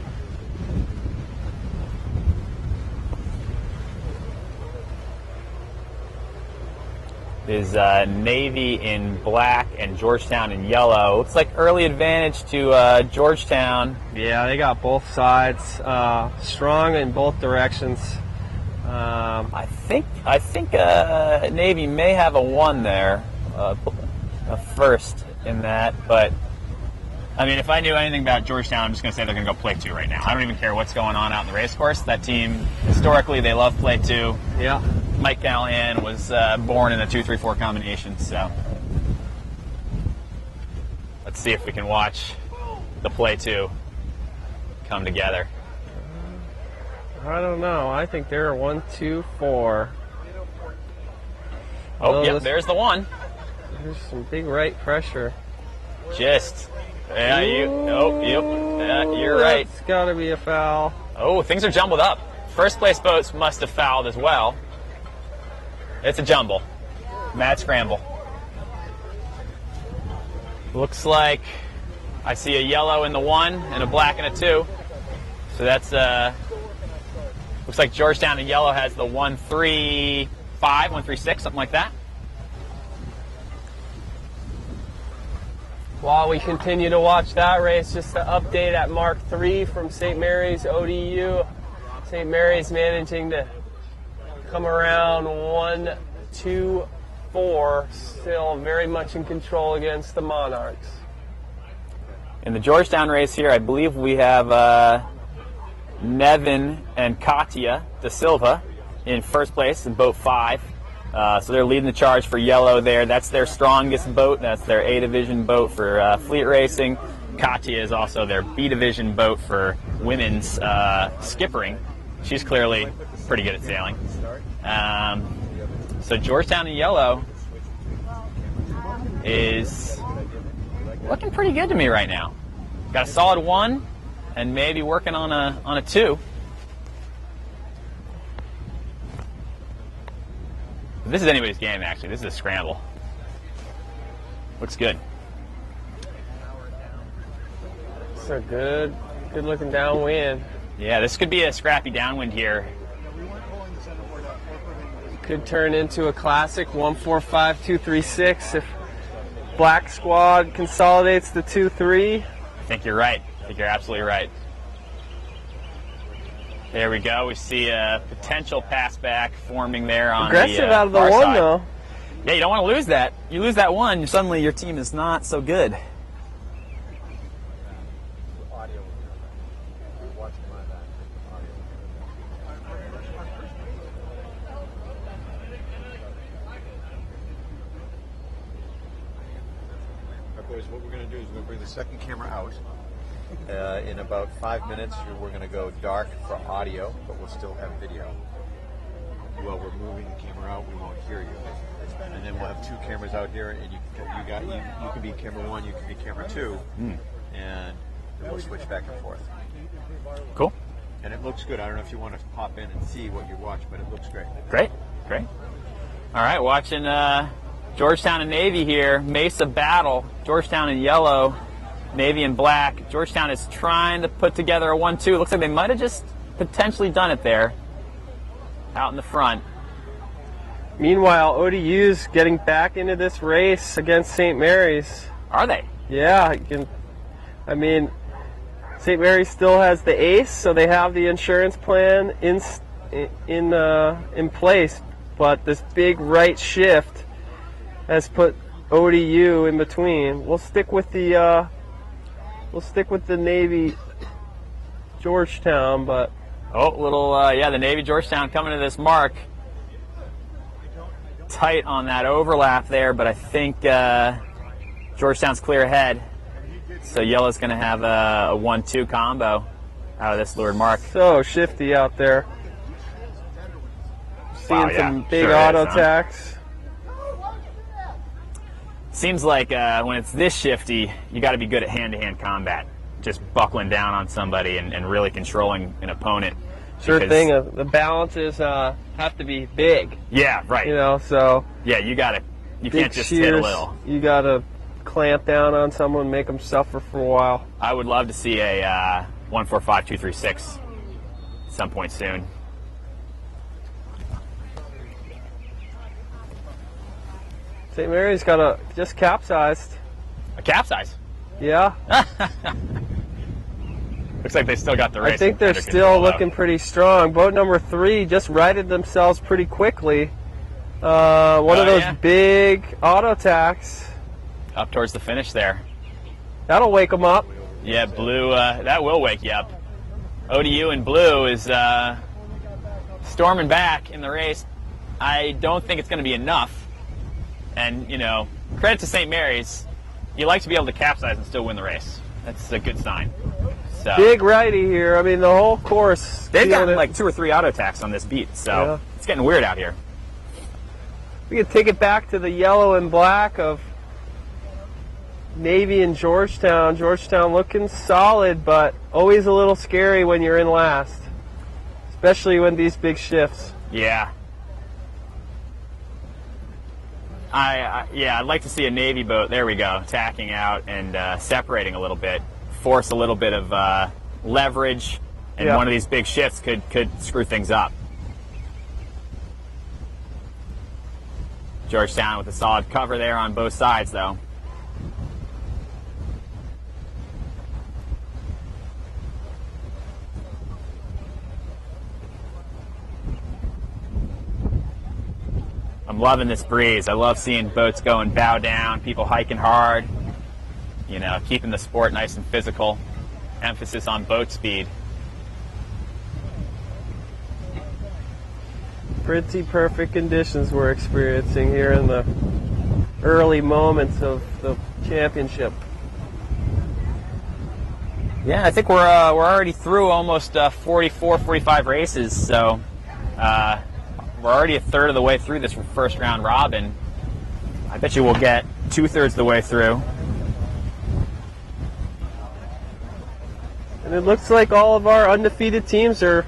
Is Navy in black and Georgetown in yellow. Looks like early advantage to Georgetown. Yeah, they got both sides strong in both directions. I think Navy may have a 1 there, a first in that. But I mean, if I knew anything about Georgetown, I'm just going to say they're going to go play 2 right now. I don't even care what's going on out in the race course. That team, historically, they love play 2. Yeah. Mike Callahan was born in a 2-3-4 combination, so let's see if we can watch the play 2 come together. I don't know. I think they're 1, 2, 4. Oh, yep, there's the 1. There's some big right pressure. Just, yeah, you're right. It's got to be a foul. Oh, things are jumbled up. First place boats must have fouled as well. It's a jumble. Mad scramble. Looks like I see a yellow in the 1 and a black in a 2. So that's looks like Georgetown and yellow has the 1-3-5, 1-3-6, something like that. While we continue to watch that race, just to update at Mark 3 from St. Mary's ODU. St. Mary's managing to come around 1, 2, 4, still very much in control against the Monarchs. In the Georgetown race here, I believe we have Nevin and Katia Da Silva in first place in boat 5. So they're leading the charge for yellow there. That's their strongest boat. That's their A division boat for fleet racing. Katia is also their B division boat for women's skippering. She's clearly pretty good at sailing. So Georgetown in yellow is looking pretty good to me right now. Got a solid 1 and maybe working on a 2. This is anybody's game, actually. This is a scramble. Looks good. It's a good looking downwind. Yeah, this could be a scrappy downwind here. Could turn into a classic 1-4-5-2-3-6 if Black Squad consolidates the 2-3. I think you're right. I think you're absolutely right. There we go. We see a potential pass back forming there on aggressive the out of the far 1 side. though. Yeah, you don't want to lose that. You lose that 1, suddenly your team is not so good. What we're going to do is we're going to bring the second camera out. In about 5 minutes, we're going to go dark for audio, but we'll still have video. While we're moving the camera out, we won't hear you. And then we'll have 2 cameras out here, and you can be camera 1, you can be camera 2, and then we'll switch back and forth. Cool. And it looks good. I don't know if you want to pop in and see what you watch, but it looks great. Great. All right, watching Georgetown and Navy here. Mesa battle. Georgetown in yellow, Navy in black. Georgetown is trying to put together a 1-2. Looks like they might have just potentially done it there. Out in the front. Meanwhile, ODU's getting back into this race against St. Mary's. Are they? Yeah, St. Mary's still has the ace, so they have the insurance plan in place. But this big right shift has put ODU in between. We'll stick with the Navy Georgetown, but the Navy Georgetown coming to this mark. Tight on that overlap there, but I think Georgetown's clear ahead. So yellow's going to have a 1-2 combo out of this lured mark. So shifty out there. Seeing some big auto tacks. Seems like when it's this shifty, you got to be good at hand-to-hand combat. Just buckling down on somebody and really controlling an opponent. Sure thing. The balances have to be big. Yeah, right. So yeah, you can't just hit a little. You got to clamp down on someone, make them suffer for a while. I would love to see a 1-4-5-2-3-6 at some point soon. St. Mary's just capsized. A capsize? Yeah. Looks like they still got the race. I think they're still looking pretty strong. Boat number 3 just righted themselves pretty quickly. One of those big auto tacks. Up towards the finish there. That'll wake them up. Yeah, blue, that will wake you up. ODU in blue is storming back in the race. I don't think it's going to be enough. And, credit to St. Mary's. You like to be able to capsize and still win the race. That's a good sign. So big righty here. The whole course. They've got like 2 or 3 auto attacks on this beat, so It's getting weird out here. We can take it back to the yellow and black of Navy and Georgetown. Georgetown looking solid, but always a little scary when you're in last, especially when these big shifts. Yeah. I'd like to see a Navy boat, there we go, tacking out and separating a little bit, force a little bit of leverage, and one of these big shifts could screw things up. Georgetown with a solid cover there on both sides, though. I'm loving this breeze. I love seeing boats going bow down, people hiking hard, keeping the sport nice and physical. Emphasis on boat speed. Pretty perfect conditions we're experiencing here in the early moments of the championship. Yeah, I think we're already through almost 44, 45 races, so we're already a third of the way through this first round robin. I bet you we'll get 2/3 of the way through. And it looks like all of our undefeated teams are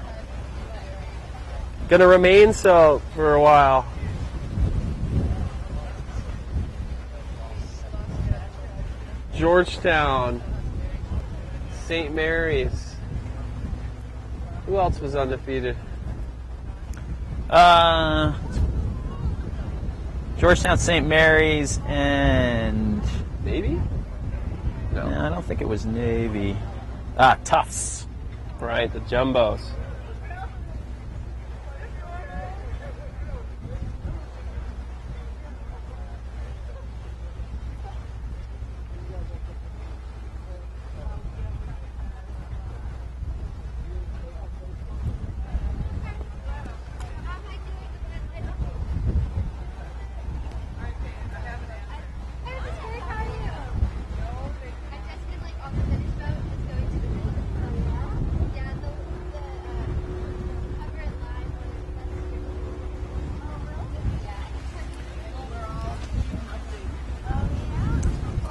going to remain so for a while. Georgetown, St. Mary's. Who else was undefeated? Georgetown, St. Mary's, and Navy? no, I don't think it was Navy. Tufts. Right, the Jumbos.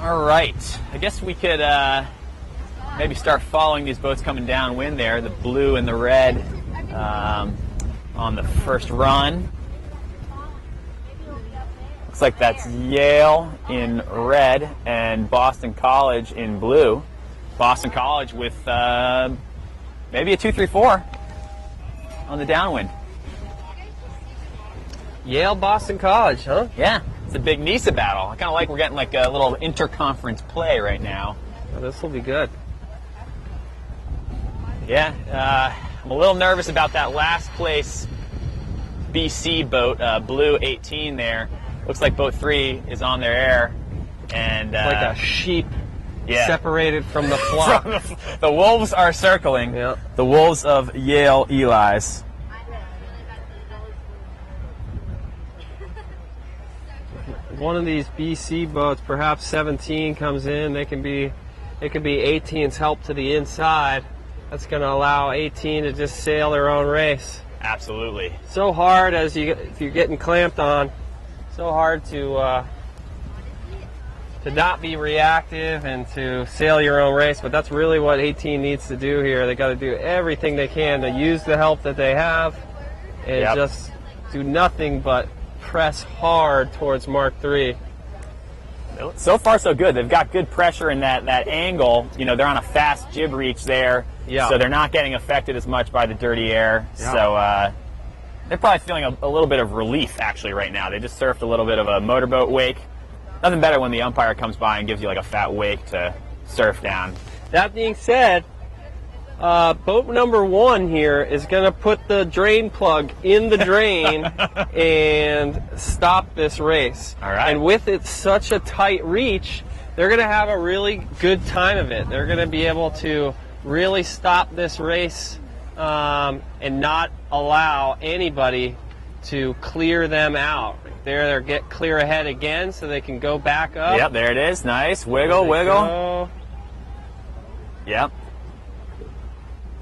All right. I guess we could maybe start following these boats coming downwind there, the blue and the red on the first run. Looks like that's Yale in red and Boston College in blue. Boston College with maybe a 2-3-4 on the downwind. Yale, Boston College, huh? Yeah. It's a big NISA battle. I kind of like we're getting like a little interconference play right now. Oh, this will be good. Yeah, I'm a little nervous about that last place BC boat, blue 18 there. Looks like boat 3 is on their air. And Like a sheep yeah. separated from the flock. The wolves are circling. Yeah. The wolves of Yale Eli's. One of these BC boats, perhaps 17 comes in. It can be 18's help to the inside. That's going to allow 18 to just sail their own race. Absolutely. So hard if you're getting clamped on. So hard to not be reactive and to sail your own race. But that's really what 18 needs to do here. They got to do everything they can to use the help that they have and just do nothing but press hard towards Mark III. So far, so good. They've got good pressure in that angle. You know, they're on a fast jib reach there, so they're not getting affected as much by the dirty air. Yeah. So they're probably feeling a little bit of relief, actually, right now. They just surfed a little bit of a motorboat wake. Nothing better when the umpire comes by and gives you like a fat wake to surf down. That being said, boat number 1 here is going to put the drain plug in the drain and stop this race. All right. And with it such a tight reach, they're going to have a really good time of it. They're going to be able to really stop this race and not allow anybody to clear them out. They're get clear ahead again so they can go back up. Yep, there it is. Nice. Wiggle, wiggle. Go. Yep.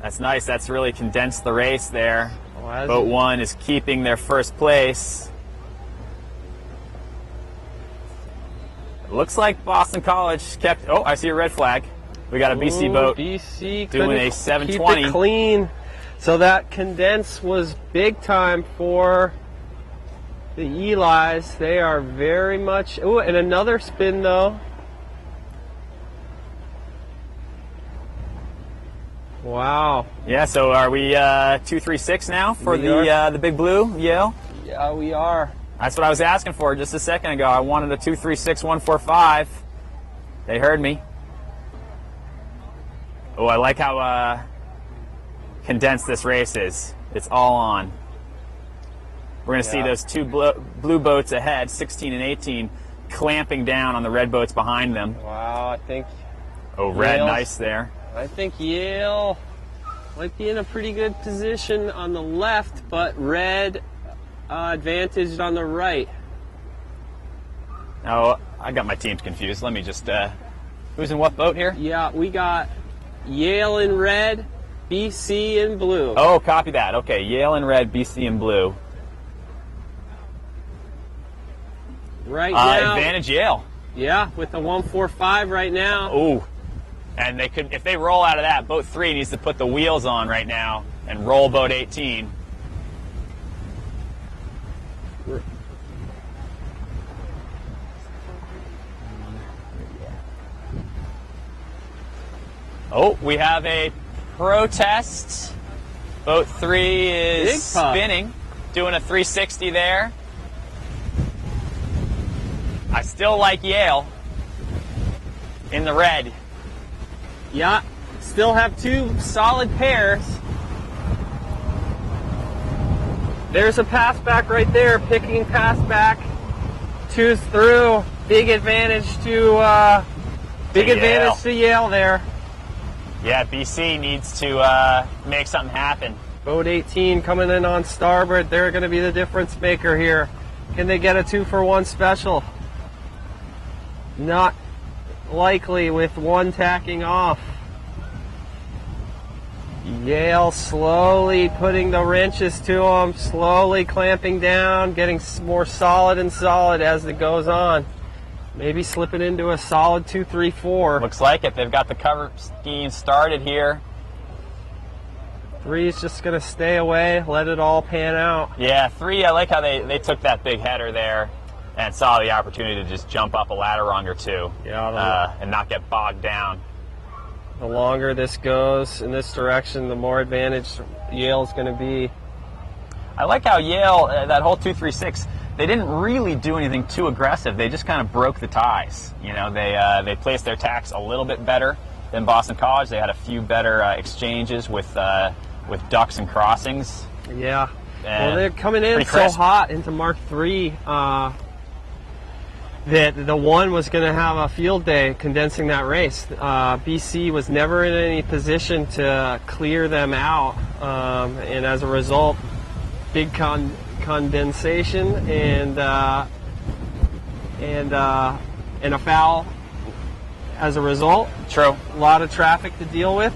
That's nice. That's really condensed the race there. Oh, Boat 1 is keeping their first place. It looks like Boston College kept... Oh, I see a red flag. We got a BC boat BC doing a 720. Keep it clean. So that condense was big time for the Eli's. They are very much... Oh, and another spin, though. Wow. Yeah, so are we 236 now for the big blue Yale? Yeah, we are. That's what I was asking for just a second ago. I wanted a 236 145. They heard me. Oh, I like how condensed this race is. It's all on. We're going to see those two blue boats ahead, 16 and 18, clamping down on the red boats behind them. Wow, I think... Oh, red, nice there. I think Yale might be in a pretty good position on the left, but red advantaged on the right. Oh, I got my teams confused. Let me just... who's in what boat here? Yeah, we got Yale in red, BC in blue. Oh, copy that. Okay, Yale in red, BC in blue. Right now. Advantage Yale. Yeah, with the 145 right now. Ooh. And they could, if they roll out of that, boat 3 needs to put the wheels on right now and roll boat 18. Oh, we have a protest. Boat 3 is spinning, doing a 360 there. I still like Yale in the red. Yeah, still have 2 solid pairs. There's a pass back right there, picking pass back. 2's through. Big advantage to Yale there. Yeah, BC needs to make something happen. Boat 18 coming in on starboard. They're going to be the difference maker here. Can they get a 2-for-1 special? Not likely with 1 tacking off. Yale slowly putting the wrenches to them, slowly clamping down, getting more solid and solid as it goes on. Maybe slipping into a solid 2-3-4. Looks like it. They've got the cover scheme started here. 3 is just going to stay away, let it all pan out. Yeah, 3, I like how they took that big header there and saw the opportunity to just jump up a ladder rung or 2 and not get bogged down. The longer this goes in this direction, the more advantage Yale's going to be. I like how Yale, that whole 2-3-6, they didn't really do anything too aggressive. They just kind of broke the ties. You know, they placed their tacks a little bit better than Boston College. They had a few better exchanges with ducks and crossings. Yeah. Well, they're coming in so hot into Mark III that the 1 was going to have a field day condensing that race. BC was never in any position to clear them out, and as a result, big condensation and a foul as a result. True. A lot of traffic to deal with.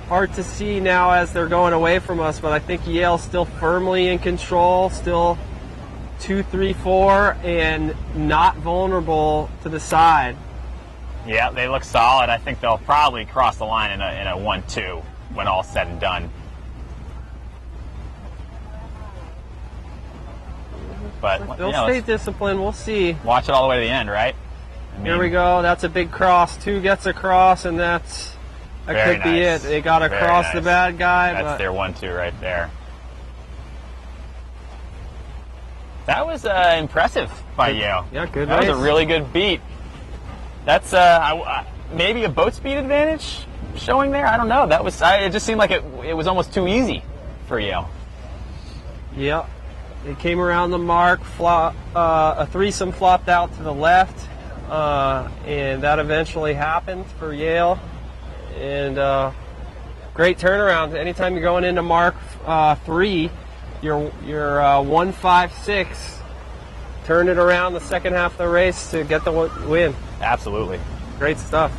Hard to see now as they're going away from us, but I think Yale's still firmly in control, still 2-3-4 and not vulnerable to the side. Yeah, they look solid. I think they'll probably cross the line in a 1-2 when all's said and done. But they'll stay disciplined. We'll see. Watch it all the way to the end, right? I mean, here we go. That's a big cross. 2 gets across, and that could be it. They got across the bad guy. That's their 1-2 right there. That was impressive by Yale. Yeah, good That race. was a really good beat. That's maybe a boat speed advantage showing there. I don't know. That was. It just seemed like it was almost too easy for Yale. Yeah, it came around the mark. A threesome flopped out to the left, and that eventually happened for Yale. And great turnaround. Anytime you're going into Mark 3. Your 1-5-6, turn it around the second half of the race to get the win. Absolutely. Great stuff.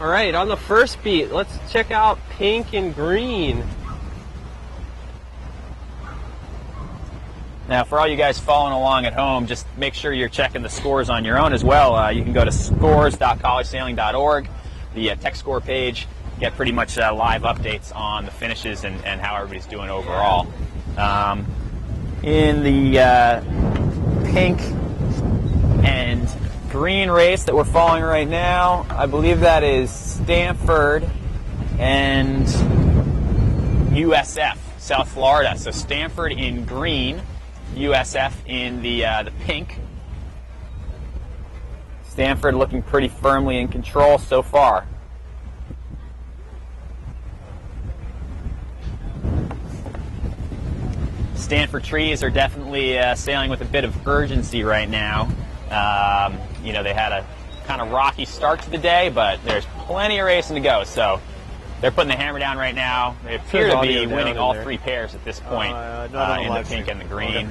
All right, on the first beat, let's check out pink and green. Now, for all you guys following along at home, just make sure you're checking the scores on your own as well. You can go to scores.collegesailing.org, the tech score page. Get pretty much live updates on the finishes and how everybody's doing overall. In the pink and green race that we're following right now, I believe that is Stanford and USF, South Florida. So Stanford in green, USF in the pink. Stanford looking pretty firmly in control so far. Stanford trees are definitely sailing with a bit of urgency right now. You know, they had a kind of rocky start to the day, but there's plenty of racing to go. So they're putting the hammer down right now. They appear to be winning all 3 pairs at this point in the pink and the green.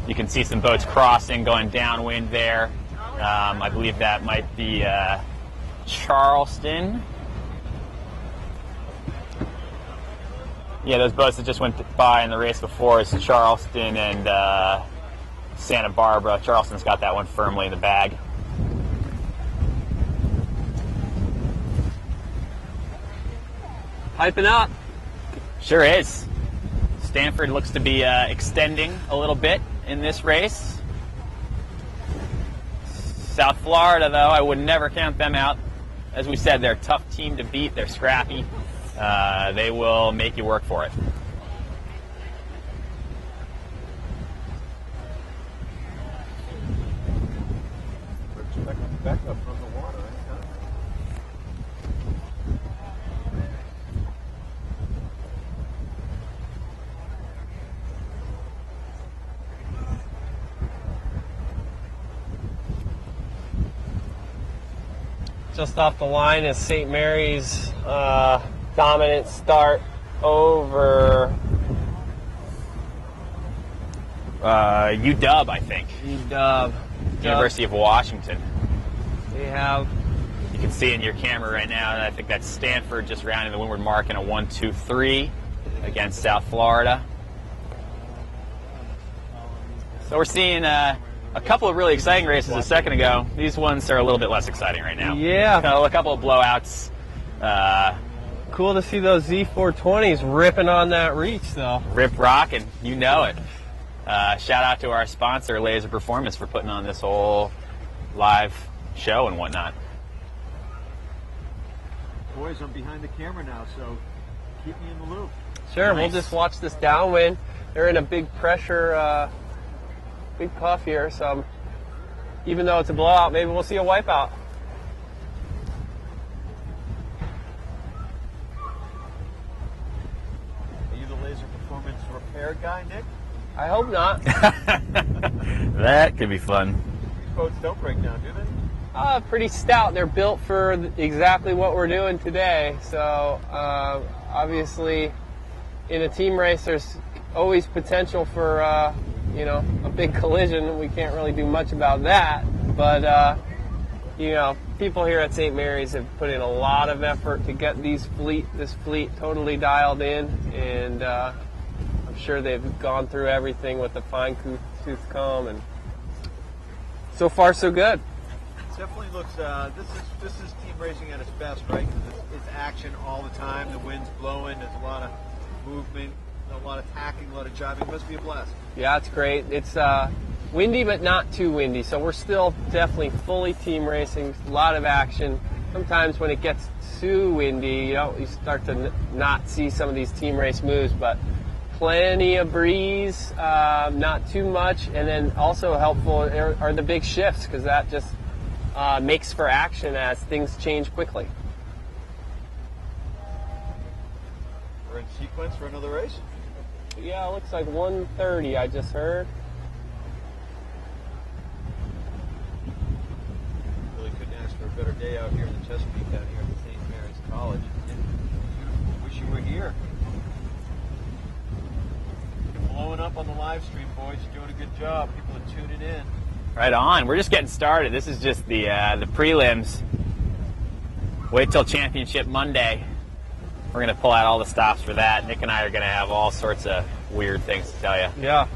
You can see some boats crossing, going downwind there. I believe that might be Charleston. Yeah, those boats that just went by in the race before is Charleston and Santa Barbara. Charleston's got that one firmly in the bag. Hyping up. Sure is. Stanford looks to be extending a little bit in this race. South Florida, though, I would never count them out. As we said, they're a tough team to beat. They're scrappy. They will make you work for it. We're expecting backup from the water anytime. Just off the line is St. Mary's dominant start over UW, I think. UW. University of Washington. They have You can see in your camera right now, and I think that's Stanford just rounding the windward mark in a 1-2-3 against South Florida. So we're seeing a couple of really exciting races a second ago. These ones are a little bit less exciting right now. Yeah. A couple of blowouts. Cool to see those Z420s ripping on that reach, though. Rip rockin', you know it. Shout out to our sponsor, Laser Performance, for putting on this whole live show and whatnot. Boys, I'm behind the camera now, so keep me in the loop. Sure, Nice. We'll just watch this downwind. They're in a big pressure, big puff here, so even though it's a blowout, maybe we'll see a wipeout. Are you the Laser Performance repair guy, Nick? I hope not. That could be fun. These boats don't break down, do they? Pretty stout. They're built for exactly what we're doing today. So obviously, in a team race, there's always potential for a big collision. We can't really do much about that. But people here at St. Mary's have put in a lot of effort to get this fleet totally dialed in, and I'm sure they've gone through everything with a fine-tooth comb, and so far so good. Definitely looks. This is team racing at its best, right? Because it's action all the time. The wind's blowing. There's a lot of movement, a lot of tacking, a lot of jiving. It must be a blast. Yeah, it's great. It's windy, but not too windy. So we're still definitely fully team racing. A lot of action. Sometimes when it gets too windy, you start to not see some of these team race moves. But plenty of breeze, not too much, and then also helpful are the big shifts, because that just makes for action as things change quickly. We're in sequence for another race. Yeah, it looks like 1:30, I just heard. Really couldn't ask for a better day out here in the Chesapeake, down here at the St. Mary's College. Wish you were here. You're blowing up on the live stream, boys. You're doing a good job. People are tuning in. Right on. We're just getting started. This is just the prelims. Wait till Championship Monday. We're going to pull out all the stops for that. Nick and I are going to have all sorts of weird things to tell you. Yeah.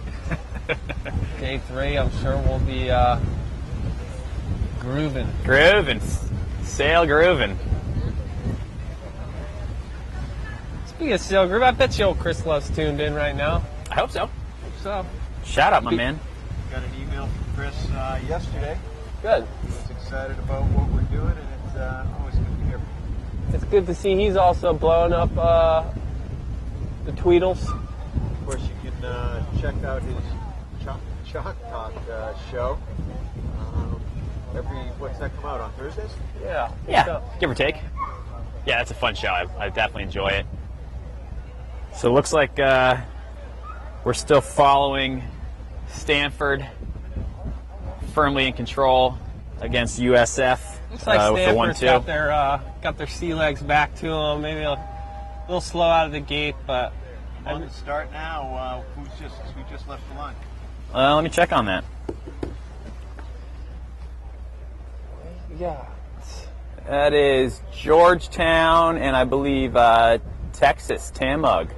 Day 3, I'm sure we'll be grooving. Grooving. Sail grooving. Speaking of sail groove, I bet you old Chris Love's tuned in right now. I hope so. So Shout out, my man. Got an email from Chris yesterday. good. He's excited about what we're doing, and it's always good to hear from him. It's good to see he's also blowing up the Tweedles. Of course, you can check out his Chalk Talk show. What's that come out on Thursdays? Yeah. Yeah, give or take. Yeah, that's a fun show. I definitely enjoy it. So it looks like we're still following Stanford firmly in control against USF Looks like with the Stanford's 1-2. got their sea legs back to them. Maybe a little slow out of the gate, but On the start now, who just left the line? Let me check on that. yeah. That is Georgetown and I believe Texas, Tamug.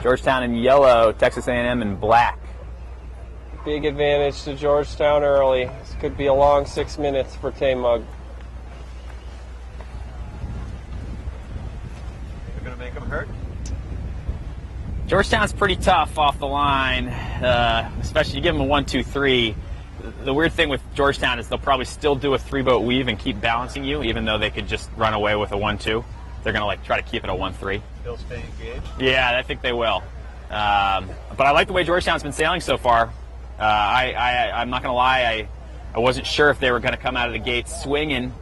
Georgetown in yellow, Texas A&M in black. Big advantage to Georgetown early. This could be a long 6 minutes for Taymug. They're going to make them hurt. Georgetown's pretty tough off the line, especially you give them a 1-2-3. The weird thing with Georgetown is they'll probably still do a 3-boat weave and keep balancing you, even though they could just run away with a 1-2. They're going to try to keep it a 1-3. They'll stay engaged. Yeah, I think they will. But I like the way Georgetown's been sailing so far. I'm not going to lie, I wasn't sure if they were going to come out of the gates swinging,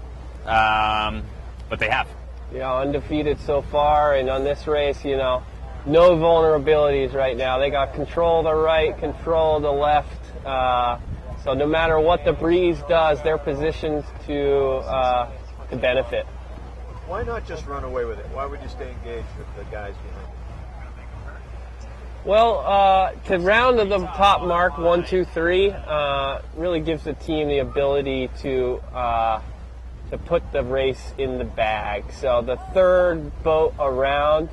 but they have. Yeah, undefeated so far, and on this race, no vulnerabilities right now. They got control of the right, control of the left. So no matter what the breeze does, they're positioned to benefit. Why not just run away with it? Why would you stay engaged with the guys behind you? Well, to round to the top mark, 1, 2, 3, really gives the team the ability to put the race in the bag. So the third boat around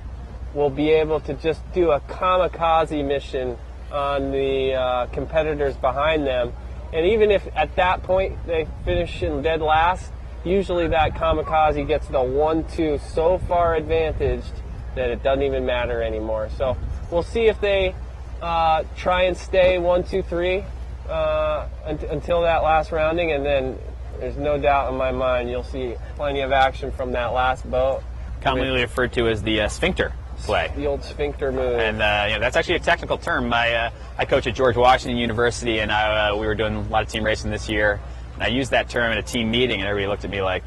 will be able to just do a kamikaze mission on the competitors behind them. And even if at that point they finish in dead last, usually that kamikaze gets the 1-2 so far advantaged that it doesn't even matter anymore. So we'll see if they try and stay 1, 2, 3 until that last rounding, and then there's no doubt in my mind you'll see plenty of action from that last boat. Commonly referred to as the sphincter play. The old sphincter move. And that's actually a technical term. I coach at George Washington University, and we were doing a lot of team racing this year. And I used that term at a team meeting, and everybody looked at me like,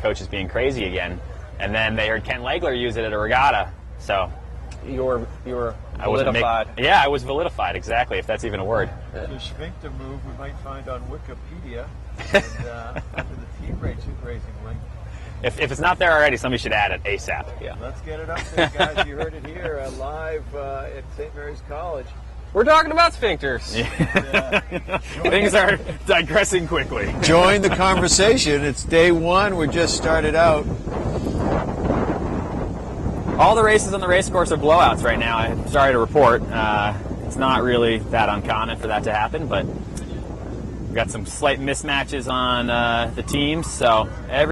coach is being crazy again. And then they heard Ken Legler use it at a regatta. So you were validified. I was validified, exactly, if that's even a word. The sphincter move we might find on Wikipedia and under the team racing link. If it's not there already, somebody should add it ASAP. Yeah. Let's get it up there, guys. You heard it here live at St. Mary's College. We're talking about sphincters. Yeah. Things are digressing quickly. Join the conversation. It's day one. We just started out. All the races on the race course are blowouts right now. I'm sorry to report. It's not really that uncommon for that to happen, but we've got some slight mismatches on the teams. So every